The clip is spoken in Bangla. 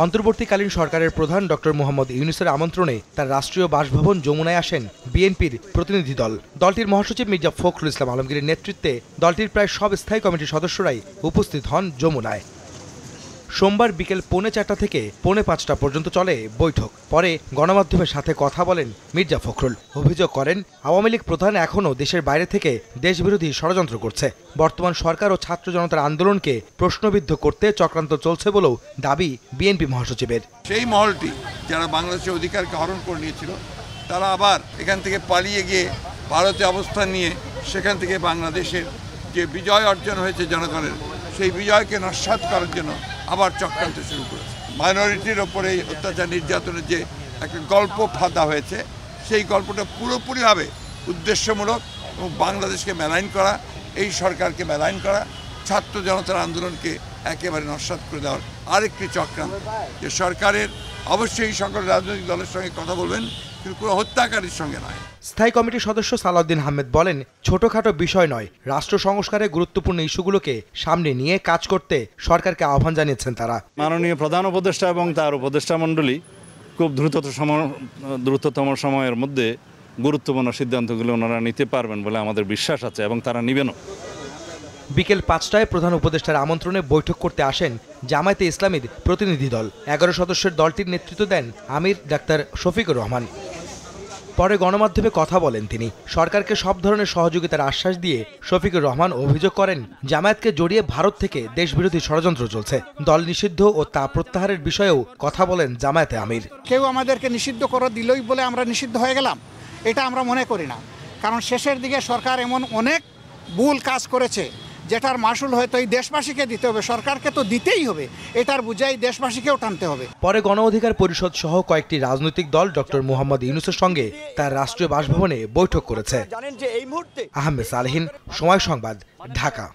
অন্তর্বর্তীকালীন সরকারের প্রধান ডক্টর মোহাম্মদ ইউনূসের আমন্ত্রণে তার রাষ্ট্রীয় বাসভবন যমুনায় আসেন বিএনপির প্রতিনিধি দল। দলটির মহাসচিব মির্জা ফখরুল ইসলাম আলমগীরের নেতৃত্বে দলটির প্রায় সব স্থায়ী কমিটির সদস্যরাই উপস্থিত হন যমুনায়। সোমবার বিকেল 4:45 থেকে 5:45 পর্যন্ত চলে বৈঠক। পরে গণমাধ্যমের সাথে কথা বলেন মির্জা ফখরুল। অভিযোগ করেন, আওয়ামী লীগ প্রধান এখনও দেশের বাইরে থেকে দেশবিরোধী ষড়যন্ত্র করছে। বর্তমান সরকার ও ছাত্র জনতার আন্দোলনকে প্রশ্নবিদ্ধ করতে চক্রান্ত চলছে বলেও দাবি বিএনপি মহাসচিবের। সেই মহলটি যারা বাংলাদেশের অধিকারকে হরণ করে নিয়েছিল, তারা আবার এখান থেকে পালিয়ে গিয়ে ভারতে অবস্থান নিয়ে সেখান থেকে বাংলাদেশের যে বিজয় অর্জন হয়েছে জনগণের, সেই বিজয়কে নস্যাৎ করার জন্য আবার চক্রান্ত শুরু করেছে। মাইনরিটির ওপরে অত্যাচার নির্যাতনের যে একটা গল্প ফাঁদা হয়েছে, সেই গল্পটা পুরোপুরিভাবে উদ্দেশ্যমূলক এবং বাংলাদেশকে মেলাইন করা, এই সরকারকে মেলাইন করা, ছাত্র জনতার আন্দোলনকে একেবারে নস্যাৎ করে দেওয়ার আরেকটি চক্রান্ত। যে সরকারের অবশ্যই সকল রাজনৈতিক দলের সঙ্গে কথা বলবেন, কিন্তু কোনো হত্যাকারীর সঙ্গে নয়। স্থায়ী কমিটির সদস্য সালাউদ্দিন আহমেদ বলেন, ছোটখাটো বিষয় নয়, রাষ্ট্র সংস্কারের গুরুত্বপূর্ণ ইস্যুগুলোকে সামনে নিয়ে কাজ করতে সরকারকে আহ্বান জানিয়েছেন তারা। মাননীয় প্রধান উপদেষ্টা এবং তার উপদেষ্টা মণ্ডলী খুব দ্রুততম সময়ের মধ্যে গুরুত্বপূর্ণ সিদ্ধান্তগুলো ওনারা নিতে পারবেন বলে আমাদের বিশ্বাস আছে এবং তারা নিবেনও। বিকেল 5টায় প্রধান উপদেষ্টার আমন্ত্রণে বৈঠক করতে আসেন জামায়াতে ইসলামীর প্রতিনিধি দল। 11 সদস্যের দলটির নেতৃত্ব দেন আমির ডাক্তার শফিকুর রহমান। পরে গণমাধ্যমে কথা বলেন তিনি। সরকারকে সব ধরনের সহযোগিতার আশ্বাস দিয়ে শফিকুর রহমান অভিযোগ করেন, জামায়াতকে জড়িয়ে ভারত থেকে দেশবিরোধী ষড়যন্ত্র চলছে। দল নিষিদ্ধ ও তা প্রত্যাহারের বিষয়েও কথা বলেন জামায়াতে আমির। কেউ আমাদেরকে নিষিদ্ধ করে দিলই বলে আমরা নিষিদ্ধ হয়ে গেলাম, এটা আমরা মনে করি না। কারণ শেষের দিকে সরকার এমন অনেক ভুল কাজ করেছে, যেটার মাসুল হয়তো এই দেশবাসীকে দিতে হবে, সরকারকে তো দিতেই হবে, এটার বুঝাই দেশবাসীকেও টানতে হবে। পরে গণ অধিকার পরিষদ সহ কয়েকটি রাজনৈতিক দল ডক্টর মোহাম্মদ ইউনূসের সঙ্গে তার রাষ্ট্রীয় বাসভবনে বৈঠক করেছে। আহমেদ সালেহীন, সময় সংবাদ, ঢাকা।